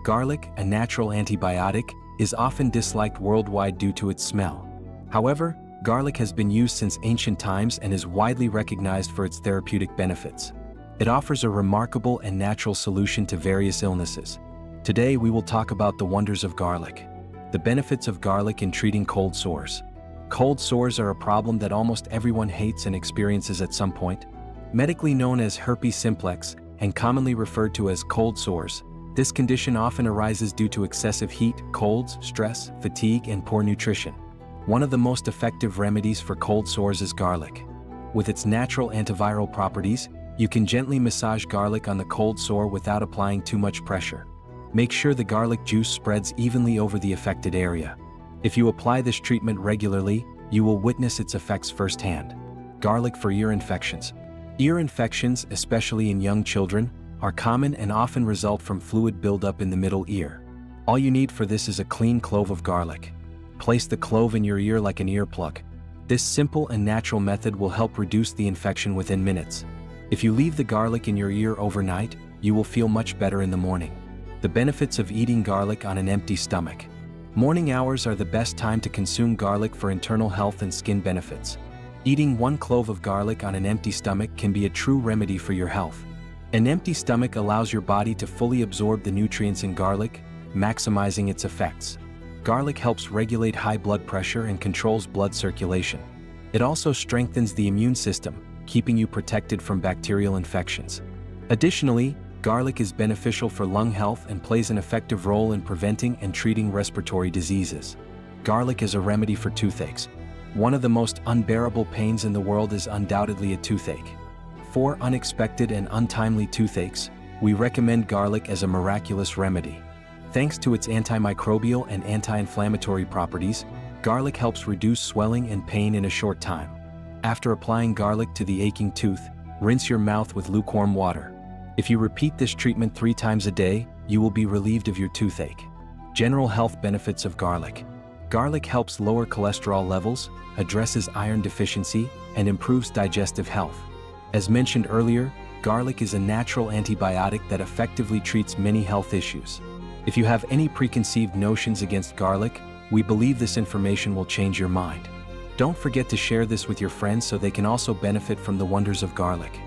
Garlic, a natural antibiotic, is often disliked worldwide due to its smell. However, garlic has been used since ancient times and is widely recognized for its therapeutic benefits. It offers a remarkable and natural solution to various illnesses. Today we will talk about the wonders of garlic. The benefits of garlic in treating cold sores. Cold sores are a problem that almost everyone hates and experiences at some point. Medically known as herpes simplex, and commonly referred to as cold sores, this condition often arises due to excessive heat, colds, stress, fatigue, and poor nutrition. One of the most effective remedies for cold sores is garlic. With its natural antiviral properties, you can gently massage garlic on the cold sore without applying too much pressure. Make sure the garlic juice spreads evenly over the affected area. If you apply this treatment regularly, you will witness its effects firsthand. Garlic for ear infections. Ear infections, especially in young children, are common and often result from fluid buildup in the middle ear. All you need for this is a clean clove of garlic. Place the clove in your ear like an earplug. This simple and natural method will help reduce the infection within minutes. If you leave the garlic in your ear overnight, you will feel much better in the morning. The benefits of eating garlic on an empty stomach. Morning hours are the best time to consume garlic for internal health and skin benefits. Eating 1 clove of garlic on an empty stomach can be a true remedy for your health. An empty stomach allows your body to fully absorb the nutrients in garlic, maximizing its effects. Garlic helps regulate high blood pressure and controls blood circulation. It also strengthens the immune system, keeping you protected from bacterial infections. Additionally, garlic is beneficial for lung health and plays an effective role in preventing and treating respiratory diseases. Garlic is a remedy for toothaches. One of the most unbearable pains in the world is undoubtedly a toothache. For unexpected and untimely toothaches, we recommend garlic as a miraculous remedy. Thanks to its antimicrobial and anti-inflammatory properties, garlic helps reduce swelling and pain in a short time. After applying garlic to the aching tooth, rinse your mouth with lukewarm water. If you repeat this treatment 3 times a day, you will be relieved of your toothache. General health benefits of garlic. Garlic helps lower cholesterol levels, addresses iron deficiency, and improves digestive health. As mentioned earlier, garlic is a natural antibiotic that effectively treats many health issues. If you have any preconceived notions against garlic, we believe this information will change your mind. Don't forget to share this with your friends so they can also benefit from the wonders of garlic.